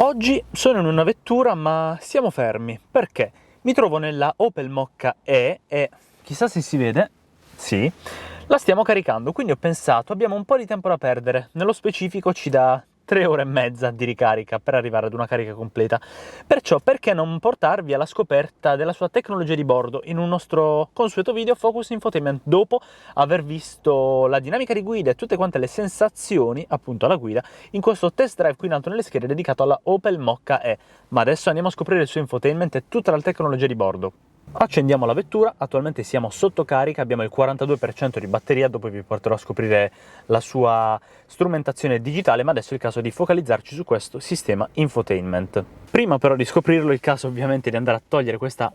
Oggi sono in una vettura ma siamo fermi, perché mi trovo nella Opel Mokka E e chissà se si vede, sì, la stiamo caricando, quindi ho pensato abbiamo un po' di tempo da perdere, nello specifico ci dà 3 ore e mezza di ricarica per arrivare ad una carica completa, perciò perché non portarvi alla scoperta della sua tecnologia di bordo in un nostro consueto video Focus Infotainment dopo aver visto la dinamica di guida e tutte quante le sensazioni appunto alla guida in questo test drive qui in alto nelle schede dedicato alla Opel Mokka E. Ma adesso andiamo a scoprire il suo infotainment e tutta la tecnologia di bordo. Accendiamo la vettura, attualmente siamo sotto carica, abbiamo il 42% di batteria, dopo vi porterò a scoprire la sua strumentazione digitale, ma adesso è il caso di focalizzarci su questo sistema infotainment. Prima però di scoprirlo è il caso ovviamente di andare a togliere questa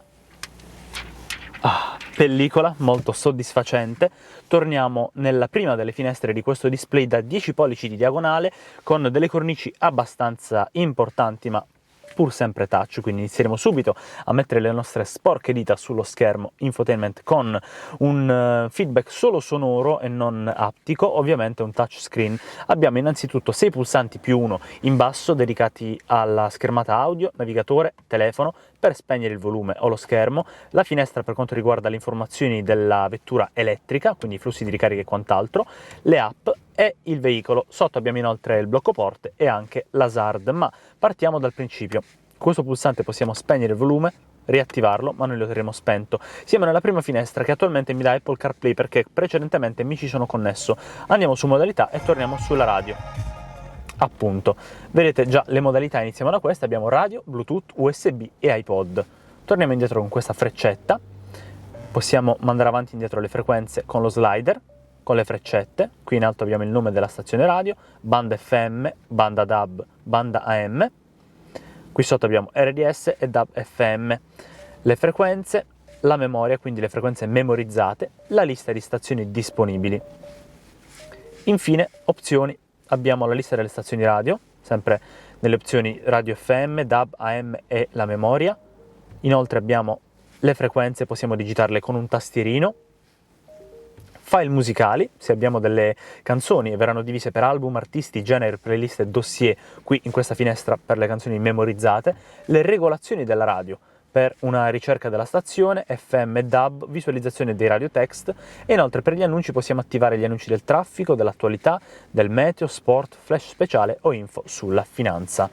pellicola molto soddisfacente. Torniamo nella prima delle finestre di questo display da 10 pollici di diagonale con delle cornici abbastanza importanti ma pur sempre touch, quindi inizieremo subito a mettere le nostre sporche dita sullo schermo infotainment con un feedback solo sonoro e non aptico, ovviamente un touchscreen. Abbiamo innanzitutto 6 pulsanti più 1 in basso dedicati alla schermata audio, navigatore, telefono, per spegnere il volume o lo schermo, la finestra per quanto riguarda le informazioni della vettura elettrica, quindi i flussi di ricarica e quant'altro, le app e il veicolo. Sotto abbiamo inoltre il blocco porte e anche l'hazard, ma partiamo dal principio. Con questo pulsante possiamo spegnere il volume, riattivarlo, ma noi lo terremo spento. Siamo nella prima finestra che attualmente mi dà Apple CarPlay perché precedentemente mi ci sono connesso. Andiamo su modalità e torniamo sulla radio. Appunto, vedete già le modalità, iniziamo da questa, abbiamo radio, Bluetooth, USB e iPod. Torniamo indietro con questa freccetta, possiamo mandare avanti e indietro le frequenze con lo slider, con le freccette. Qui in alto abbiamo il nome della stazione radio, banda FM, banda DAB, banda AM. Qui sotto abbiamo RDS e DAB FM, le frequenze, la memoria, quindi le frequenze memorizzate, la lista di stazioni disponibili. Infine, opzioni, abbiamo la lista delle stazioni radio, sempre nelle opzioni radio FM, DAB, AM e la memoria. Inoltre abbiamo le frequenze, possiamo digitarle con un tastierino. File musicali, se abbiamo delle canzoni e verranno divise per album, artisti, genere, playlist e dossier, qui in questa finestra per le canzoni memorizzate, le regolazioni della radio per una ricerca della stazione, FM e DAB, visualizzazione dei radiotext e inoltre per gli annunci possiamo attivare gli annunci del traffico, dell'attualità, del meteo, sport, flash speciale o info sulla finanza.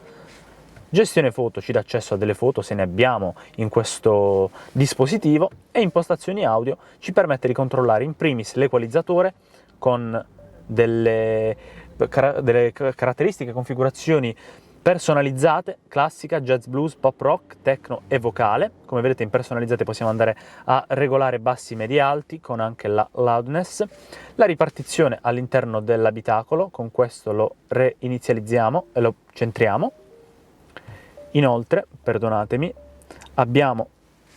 Gestione foto ci dà accesso a delle foto se ne abbiamo in questo dispositivo e impostazioni audio ci permette di controllare in primis l'equalizzatore con delle caratteristiche, configurazioni personalizzate, classica, jazz blues, pop rock, techno e vocale. Come vedete in personalizzate possiamo andare a regolare bassi, medi e alti con anche la loudness. La ripartizione all'interno dell'abitacolo, con questo lo reinizializziamo e lo centriamo. Inoltre, perdonatemi, abbiamo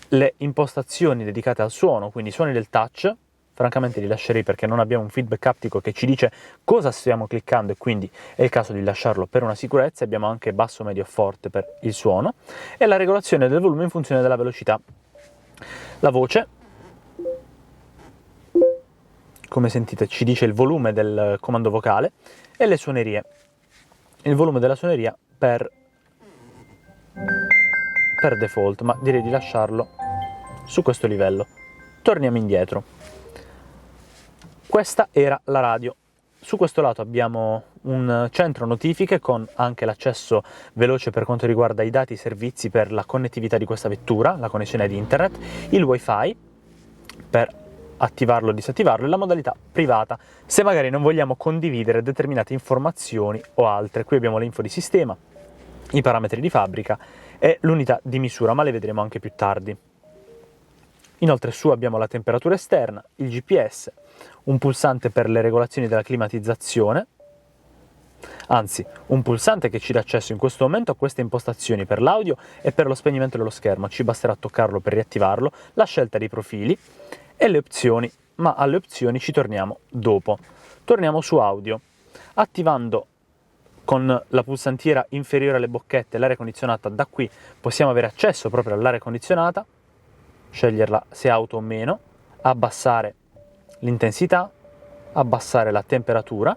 le impostazioni dedicate al suono, quindi i suoni del touch. Francamente li lascerei perché non abbiamo un feedback aptico che ci dice cosa stiamo cliccando e quindi è il caso di lasciarlo per una sicurezza. Abbiamo anche basso, medio e forte per il suono e la regolazione del volume in funzione della velocità. La voce, come sentite, ci dice il volume del comando vocale e le suonerie. Il volume della suoneria per default, ma direi di lasciarlo su questo livello. Torniamo indietro. Questa era la radio. Su questo lato abbiamo un centro notifiche con anche l'accesso veloce per quanto riguarda i dati e i servizi per la connettività di questa vettura, la connessione di internet, il wifi per attivarlo o disattivarlo e la modalità privata se magari non vogliamo condividere determinate informazioni o altre. Qui abbiamo le info di sistema, i parametri di fabbrica e l'unità di misura, ma le vedremo anche più tardi. Inoltre su abbiamo la temperatura esterna, il GPS, un pulsante per le regolazioni della climatizzazione, anzi un pulsante che ci dà accesso in questo momento a queste impostazioni per l'audio e per lo spegnimento dello schermo, ci basterà toccarlo per riattivarlo, la scelta dei profili e le opzioni, ma alle opzioni ci torniamo dopo. Torniamo su audio, attivando con la pulsantiera inferiore alle bocchette l'aria condizionata. Da qui possiamo avere accesso proprio all'aria condizionata, sceglierla se auto o meno, abbassare l'intensità, abbassare la temperatura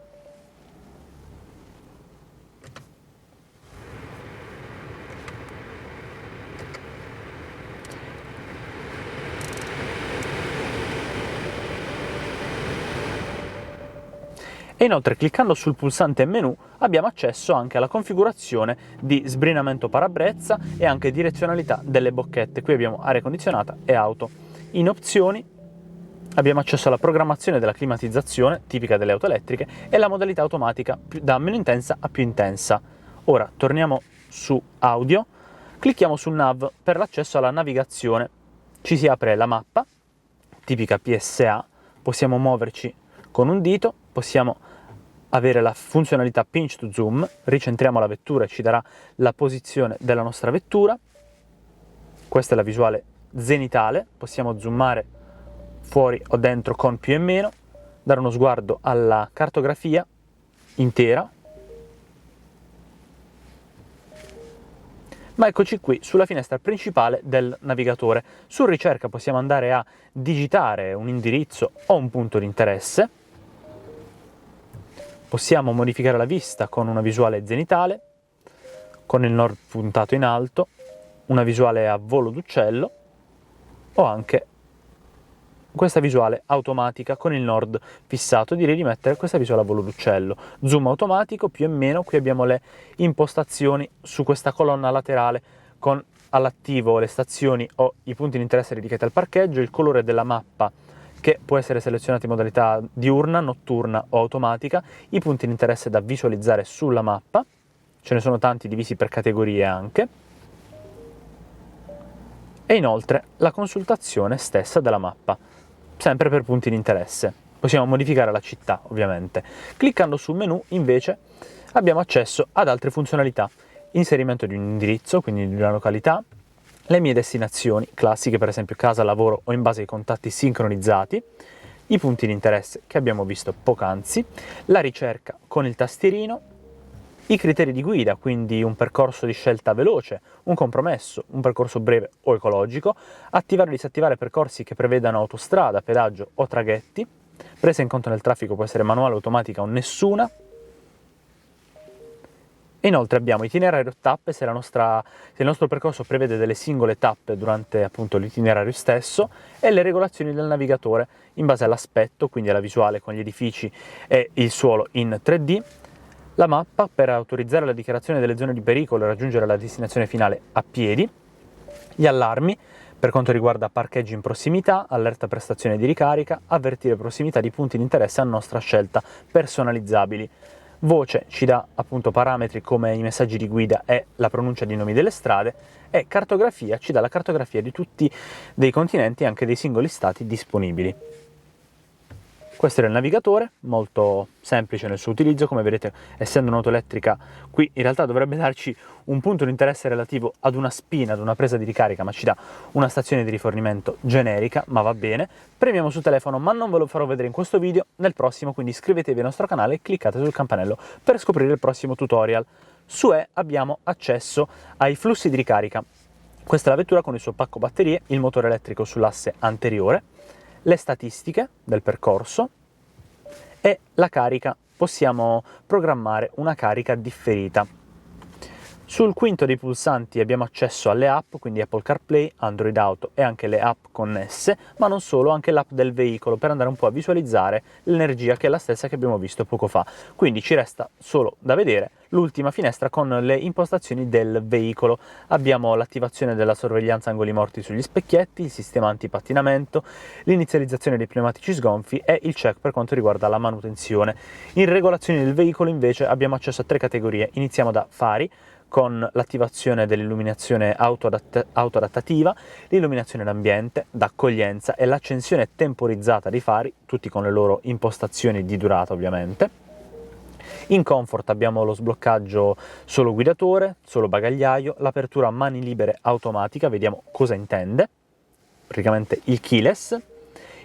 E inoltre, cliccando sul pulsante menu, abbiamo accesso anche alla configurazione di sbrinamento parabrezza e anche direzionalità delle bocchette. Qui abbiamo aria condizionata e auto. In opzioni abbiamo accesso alla programmazione della climatizzazione, tipica delle auto elettriche, e la modalità automatica da meno intensa a più intensa. Ora torniamo su audio, clicchiamo sul nav per l'accesso alla navigazione. Ci si apre la mappa, tipica PSA, possiamo muoverci con un dito, possiamo avere la funzionalità pinch to zoom, ricentriamo la vettura e ci darà la posizione della nostra vettura. Questa è la visuale zenitale, possiamo zoomare fuori o dentro con più e meno, dare uno sguardo alla cartografia intera. Ma eccoci qui sulla finestra principale del navigatore. Su ricerca possiamo andare a digitare un indirizzo o un punto di interesse. Possiamo modificare la vista con una visuale zenitale, con il nord puntato in alto, una visuale a volo d'uccello o anche questa visuale automatica con il nord fissato. Direi di mettere questa visuale a volo d'uccello. Zoom automatico, più e meno. Qui abbiamo le impostazioni su questa colonna laterale con all'attivo le stazioni o i punti di interesse dedicati al parcheggio, il colore della mappa che può essere selezionato in modalità diurna, notturna o automatica, i punti di interesse da visualizzare sulla mappa, ce ne sono tanti divisi per categorie anche, e inoltre la consultazione stessa della mappa, sempre per punti di interesse. Possiamo modificare la città, ovviamente. Cliccando sul menu, invece, abbiamo accesso ad altre funzionalità. Inserimento di un indirizzo, quindi di una località, le mie destinazioni classiche, per esempio casa, lavoro o in base ai contatti sincronizzati, i punti di interesse che abbiamo visto poc'anzi, la ricerca con il tastierino, i criteri di guida, quindi un percorso di scelta veloce, un compromesso, un percorso breve o ecologico, attivare o disattivare percorsi che prevedano autostrada, pedaggio o traghetti, presa in conto nel traffico può essere manuale, automatica o nessuna. E inoltre abbiamo itinerario tappe se il nostro percorso prevede delle singole tappe durante appunto l'itinerario stesso, e le regolazioni del navigatore in base all'aspetto, quindi alla visuale con gli edifici e il suolo in 3D, la mappa per autorizzare la dichiarazione delle zone di pericolo e raggiungere la destinazione finale a piedi, gli allarmi per quanto riguarda parcheggi in prossimità, allerta per stazione di ricarica, avvertire prossimità di punti di interesse a nostra scelta personalizzabili. Voce ci dà appunto parametri come i messaggi di guida e la pronuncia di nomi delle strade, e cartografia ci dà la cartografia di tutti dei continenti e anche dei singoli stati disponibili. Questo era il navigatore, molto semplice nel suo utilizzo. Come vedete, essendo un'auto elettrica, qui in realtà dovrebbe darci un punto di interesse relativo ad una spina, ad una presa di ricarica, ma ci dà una stazione di rifornimento generica, ma va bene. Premiamo sul telefono, ma non ve lo farò vedere in questo video, nel prossimo, quindi iscrivetevi al nostro canale e cliccate sul campanello per scoprire il prossimo tutorial. Su E abbiamo accesso ai flussi di ricarica. Questa è la vettura con il suo pacco batterie, il motore elettrico sull'asse anteriore, le statistiche del percorso e la carica. Possiamo programmare una carica differita. Sul quinto dei pulsanti abbiamo accesso alle app, quindi Apple CarPlay, Android Auto e anche le app connesse, ma non solo, anche l'app del veicolo per andare un po' a visualizzare l'energia, che è la stessa che abbiamo visto poco fa. Quindi ci resta solo da vedere l'ultima finestra con le impostazioni del veicolo. Abbiamo l'attivazione della sorveglianza angoli morti sugli specchietti, il sistema antipattinamento, l'inizializzazione dei pneumatici sgonfi e il check per quanto riguarda la manutenzione. In regolazione del veicolo invece abbiamo accesso a 3 categorie. Iniziamo da fari, con l'attivazione dell'illuminazione autoadattativa, l'illuminazione d'ambiente, d'accoglienza e l'accensione temporizzata dei fari, tutti con le loro impostazioni di durata ovviamente. In comfort abbiamo lo sbloccaggio solo guidatore, solo bagagliaio, l'apertura mani libere automatica, vediamo cosa intende, praticamente il keyless,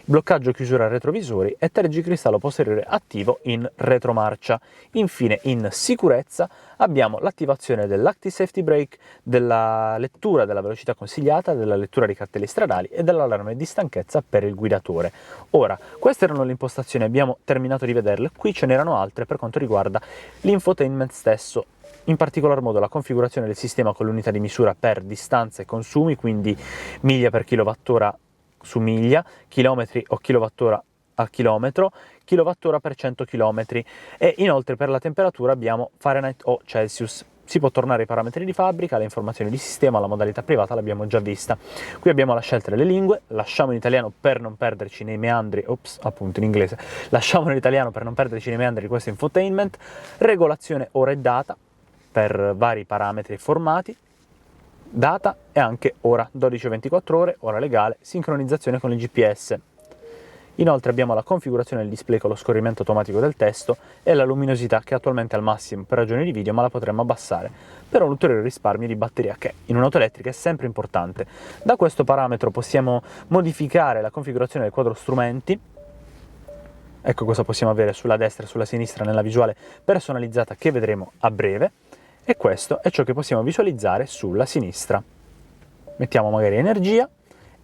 bloccaggio chiusura retrovisori e tergicristallo posteriore attivo in retromarcia. Infine, in sicurezza abbiamo l'attivazione dell'Active Safety Brake, della lettura della velocità consigliata, della lettura dei cartelli stradali e dell'allarme di stanchezza per il guidatore. Ora, queste erano le impostazioni, abbiamo terminato di vederle. Qui ce n'erano altre per quanto riguarda l'infotainment stesso, in particolar modo la configurazione del sistema con l'unità di misura per distanza e consumi, quindi miglia per kilowattora su miglia, chilometri o kilowattora a chilometro, kilowattora per 100 km, e inoltre per la temperatura abbiamo Fahrenheit o Celsius. Si può tornare ai parametri di fabbrica, le informazioni di sistema, la modalità privata l'abbiamo già vista. Qui abbiamo la scelta delle lingue, lasciamo in italiano per non perderci nei meandri, appunto in inglese, lasciamo in italiano per non perderci nei meandri di questo infotainment, regolazione ora e data per vari parametri e formati, data e anche ora, 12-24 ore, ora legale, sincronizzazione con il GPS. Inoltre abbiamo la configurazione del display con lo scorrimento automatico del testo e la luminosità, che attualmente è al massimo per ragioni di video, ma la potremmo abbassare per un ulteriore risparmio di batteria, che in un'auto elettrica è sempre importante. Da questo parametro possiamo modificare la configurazione del quadro strumenti. Ecco cosa possiamo avere sulla destra e sulla sinistra nella visuale personalizzata che vedremo a breve, e questo è ciò che possiamo visualizzare sulla sinistra. Mettiamo magari energia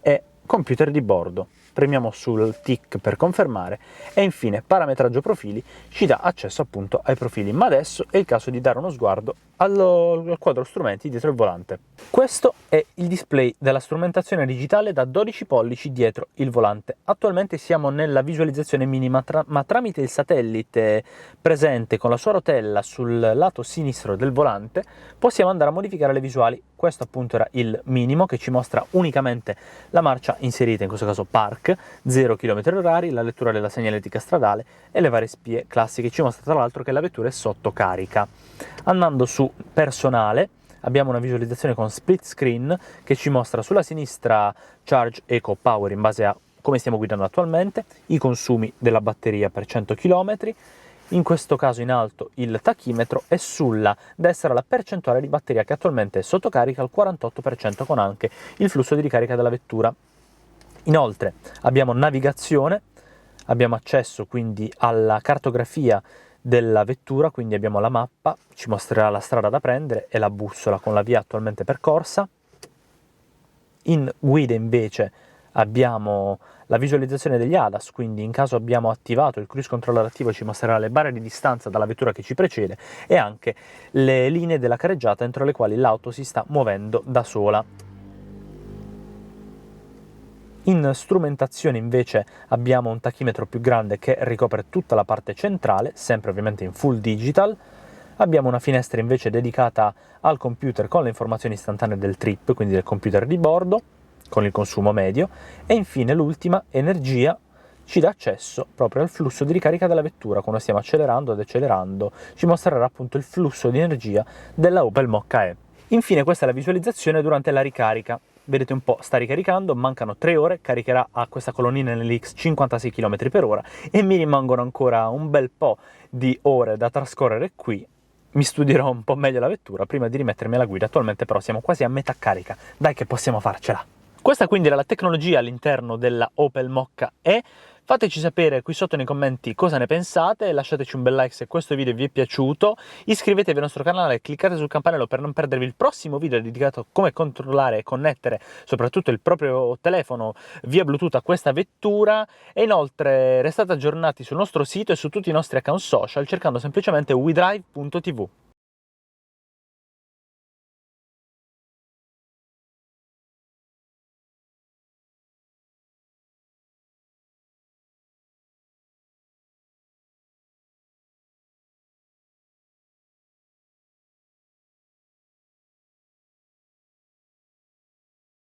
e computer di bordo. Premiamo sul tick per confermare e infine parametraggio profili ci dà accesso appunto ai profili, ma adesso è il caso di dare uno sguardo al quadro strumenti dietro il volante. Questo è il display della strumentazione digitale da 12 pollici dietro il volante. Attualmente siamo nella visualizzazione minima, ma tramite il satellite presente con la sua rotella sul lato sinistro del volante possiamo andare a modificare le visuali. Questo appunto era il minimo, che ci mostra unicamente la marcia inserita, in questo caso park, 0 km/h, la lettura della segnaletica stradale e le varie spie classiche. Ci mostra tra l'altro che la vettura è sotto carica. Andando su personale abbiamo una visualizzazione con split screen che ci mostra sulla sinistra charge, eco, power in base a come stiamo guidando attualmente, i consumi della batteria per 100 km, in questo caso in alto il tachimetro, e sulla destra la percentuale di batteria, che attualmente è sotto carica al 48%, con anche il flusso di ricarica della vettura. Inoltre abbiamo navigazione, abbiamo accesso quindi alla cartografia della vettura, quindi abbiamo la mappa, ci mostrerà la strada da prendere e la bussola con la via attualmente percorsa. In guida invece abbiamo la visualizzazione degli ADAS, quindi in caso abbiamo attivato il cruise controller attivo ci mostrerà le barre di distanza dalla vettura che ci precede e anche le linee della careggiata entro le quali l'auto si sta muovendo da sola. In strumentazione invece abbiamo un tachimetro più grande che ricopre tutta la parte centrale, sempre ovviamente in full digital. Abbiamo una finestra invece dedicata al computer con le informazioni istantanee del trip, quindi del computer di bordo, con il consumo medio, e infine l'ultima, energia, ci dà accesso proprio al flusso di ricarica della vettura. Quando stiamo accelerando ed accelerando ci mostrerà appunto il flusso di energia della Opel Mokka E. Infine questa è la visualizzazione durante la ricarica. Vedete un po', sta ricaricando, mancano 3 ore, caricherà a questa colonnina NLX 56 km/h e mi rimangono ancora un bel po' di ore da trascorrere qui. Mi studierò un po' meglio la vettura prima di rimettermi alla guida, attualmente però siamo quasi a metà carica, dai che possiamo farcela! Questa quindi era la tecnologia all'interno della Opel Mokka E. Fateci sapere qui sotto nei commenti cosa ne pensate, lasciateci un bel like se questo video vi è piaciuto, iscrivetevi al nostro canale e cliccate sul campanello per non perdervi il prossimo video dedicato a come controllare e connettere soprattutto il proprio telefono via Bluetooth a questa vettura, e inoltre restate aggiornati sul nostro sito e su tutti i nostri account social cercando semplicemente wedrive.tv.